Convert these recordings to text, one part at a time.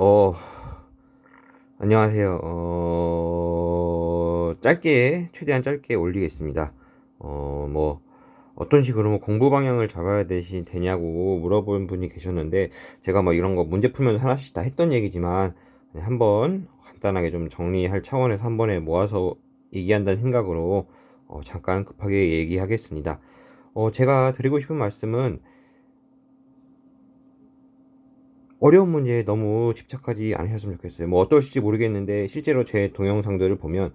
어, 안녕하세요. 최대한 짧게 올리겠습니다. 뭐, 어떤 식으로 뭐 공부 방향을 잡아야 되냐고 물어본 분이 계셨는데, 제가 뭐 이런 거 문제 풀면서 하나씩 다 했던 얘기지만, 그냥 한번 간단하게 좀 정리할 차원에서 한 번에 모아서 얘기한다는 생각으로, 잠깐 급하게 얘기하겠습니다. 제가 드리고 싶은 말씀은, 어려운 문제에 너무 집착하지 않으셨으면 좋겠어요. 뭐 어떨지 모르겠는데 실제로 제 동영상들을 보면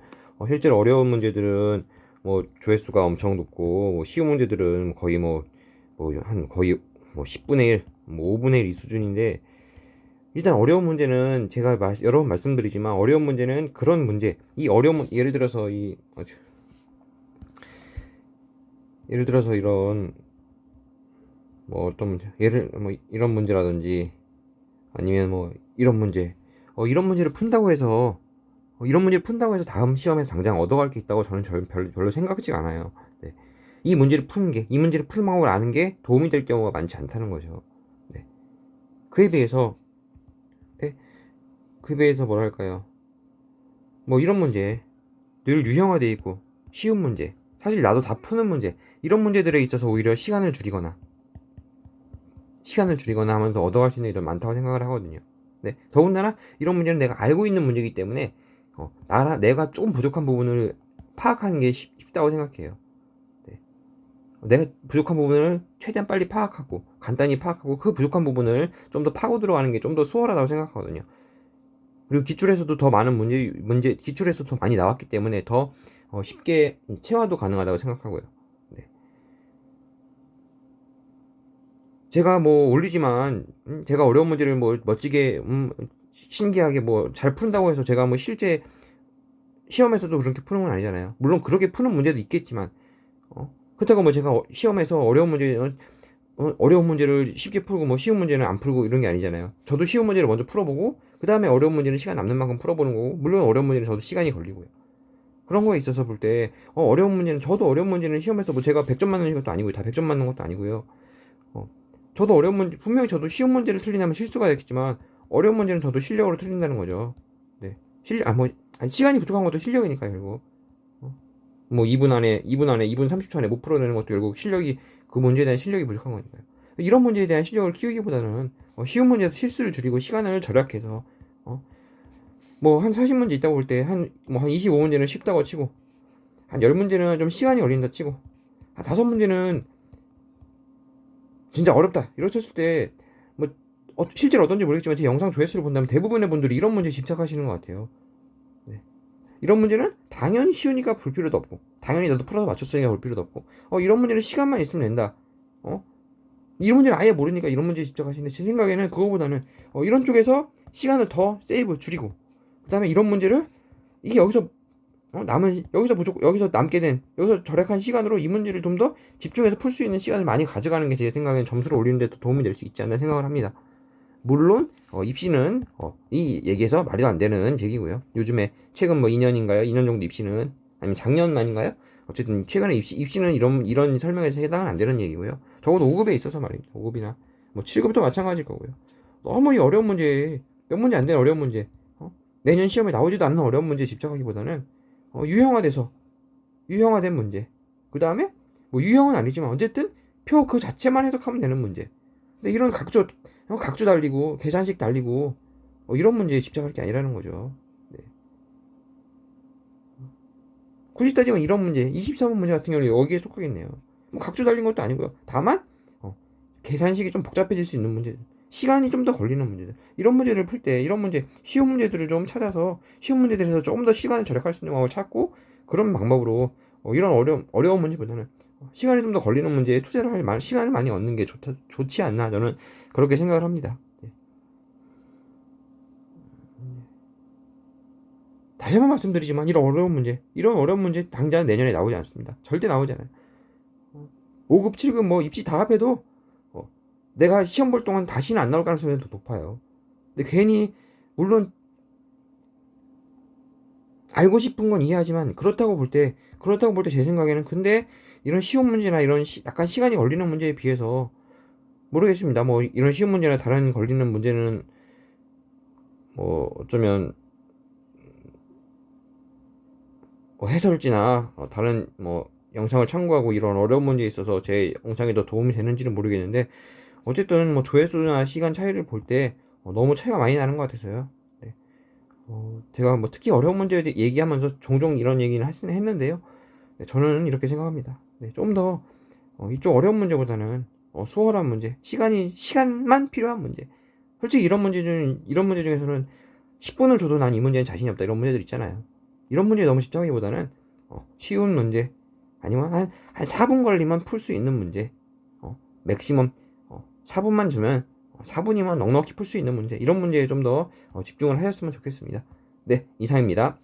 실제로 어려운 문제들은 뭐 조회수가 엄청 높고 뭐 쉬운 문제들은 거의 거의 뭐 10분의 1, 뭐 5분의 1 이 수준인데 일단 어려운 문제는 제가 여러 번 말씀드리지만 어려운 문제는 그런 문제 이 어려운 예를 들어서 예를 들어서 이런 뭐 어떤 문제 예를 뭐 이런 문제라든지 아니면 뭐 이런 문제를 푼다고 해서 이런 문제를 푼다고 해서 다음 시험에 당장 얻어갈 게 있다고 저는 별로 생각하지 않아요. 네. 이 문제를 풀 방법을 아는 게 도움이 될 경우가 많지 않다는 거죠. 네. 그에 비해서, 네. 그에 비해서 뭐랄까요. 뭐 이런 문제, 늘 유형화되어 있고, 쉬운 문제, 사실 나도 다 푸는 문제, 이런 문제들에 있어서 오히려 시간을 줄이거나 하면서 얻어갈 수 있는 게 더 많다고 생각을 하거든요. 네. 더군다나 이런 문제는 내가 알고 있는 문제이기 때문에, 내가 조금 부족한 부분을 파악하는 게 쉽다고 생각해요. 네. 내가 부족한 부분을 최대한 빨리 파악하고 간단히 파악하고 그 부족한 부분을 좀 더 파고 들어가는 게 좀 더 수월하다고 생각하거든요. 그리고 기출에서도 더 많은 기출에서 더 많이 나왔기 때문에 더 쉽게 체화도 가능하다고 생각하고요. 네. 제가 뭐 올리지만 제가 어려운 문제를 뭐 멋지게 신기하게 뭐 잘 푼다고 해서 제가 뭐 실제 시험에서도 그렇게 푸는 건 아니잖아요. 물론 그렇게 푸는 문제도 있겠지만 그렇다고 뭐 제가 시험에서 어려운 문제를 쉽게 풀고 뭐 쉬운 문제는 안 풀고 이런 게 아니잖아요. 저도 쉬운 문제를 먼저 풀어보고 그 다음에 어려운 문제는 시간 남는 만큼 풀어보는 거고 물론 어려운 문제는 저도 시간이 걸리고요. 그런 거에 있어서 볼 때 저도 어려운 문제는 시험에서 뭐 제가 100점 맞는 것도 아니고요. 다 100점 맞는 것도 아니고요. 어, 저도 어려운 문제 분명히 저도 쉬운 문제를 틀리냐면 실수가 됐겠지만 어려운 문제는 저도 실력으로 틀린다는 거죠. 네. 시간이 부족한 것도 실력이니까 결국. 어, 뭐 2분 30초 안에 못 풀어내는 것도 결국 그 문제에 대한 실력이 부족한 거니까요. 이런 문제에 대한 실력을 키우기보다는 쉬운 문제에서 실수를 줄이고 시간을 절약해서 뭐 한 40문제 있다고 볼 때 한 25문제는 쉽다고 치고 한 10문제는 좀 시간이 걸린다 치고 한 5문제는 진짜 어렵다 이러셨을 때 뭐 실제로 어떤지 모르겠지만 제 영상 조회수를 본다면 대부분의 분들이 이런 문제에 집착하시는 것 같아요. 네. 이런 문제는 당연히 쉬우니까 볼 필요도 없고 당연히 나도 풀어서 맞췄으니까 볼 필요도 없고 이런 문제는 시간만 있으면 된다. 어? 이런 문제를 아예 모르니까 이런 문제에 집착하시는데 제 생각에는 그거보다는 이런 쪽에서 시간을 더 줄이고 그 다음에 이런 문제를 이게 여기서 남게 된 여기서 절약한 시간으로 이 문제를 좀 더 집중해서 풀 수 있는 시간을 많이 가져가는 게 제 생각엔 점수를 올리는 데 더 도움이 될 수 있지 않나 생각을 합니다. 물론 입시는 이 얘기에서 말이 안 되는 얘기고요. 요즘에 최근 뭐 2년인가요? 2년 정도 입시는 아니면 작년만인가요? 어쨌든 최근에 입시는 이런 설명에서 해당은 안 되는 얘기고요. 적어도 5급에 있어서 말입니다. 5급이나 뭐 7급도 마찬가지일 거고요. 너무 이 어려운 문제, 몇 문제 안 되는 어려운 문제, 내년 시험에 나오지도 않는 어려운 문제에 집착하기보다는 유형화돼서 유형화된 문제. 그 다음에 뭐 유형은 아니지만 어쨌든 표 그 자체만 해석하면 되는 문제. 근데 이런 각주 달리고 계산식 달리고 이런 문제에 집착할 게 아니라는 거죠. 네. 굳이 따지면 이런 문제, 23번 문제 같은 경우는 여기에 속하겠네요. 뭐 각주 달린 것도 아니고요. 다만 계산식이 좀 복잡해질 수 있는 문제, 시간이 좀 더 걸리는 문제들. 이런 문제를 풀 때 이런 문제 쉬운 문제들을 좀 찾아서 쉬운 문제들에서 조금 더 시간을 절약할 수 있는 방법을 찾고 그런 방법으로 이런 어려운 문제보다는 시간이 좀 더 걸리는 문제에 시간을 많이 얻는 게 좋지 않나 저는 그렇게 생각을 합니다. 네. 다시 한번 말씀드리지만 이런 어려운 문제 당장 내년에 나오지 않습니다. 절대 나오지 않아요. 5급, 7급 뭐 입시 다 합해도 어, 내가 시험 볼 동안 다시는 안 나올 가능성이 더 높아요. 근데 괜히 물론 알고 싶은 건 이해하지만 그렇다고 볼 때 제 생각에는 근데 이런 쉬운 문제나 약간 시간이 걸리는 문제에 비해서 모르겠습니다. 뭐 이런 쉬운 문제나 다른 걸리는 문제는 뭐 어쩌면 뭐 해설지나 다른 뭐 영상을 참고하고 이런 어려운 문제에 있어서 제 영상이 더 도움이 되는지는 모르겠는데, 어쨌든 뭐 조회수나 시간 차이를 볼 때 너무 차이가 많이 나는 것 같아서요. 네. 제가 뭐 특히 어려운 문제에 대해 얘기하면서 종종 이런 얘기는 했는데요. 네, 저는 이렇게 생각합니다. 네, 좀 더 이쪽 어려운 문제보다는 수월한 문제, 시간만 필요한 문제. 솔직히 이런 문제 중에서는 10분을 줘도 난 이 문제는 자신이 없다, 이런 문제들 있잖아요. 이런 문제에 너무 집중하기보다는 쉬운 문제, 아니면 한 4분 걸리면 풀 수 있는 문제, 맥시멈 4분만 주면 4분이면 넉넉히 풀 수 있는 문제, 이런 문제에 좀 더 집중을 하셨으면 좋겠습니다. 네, 이상입니다.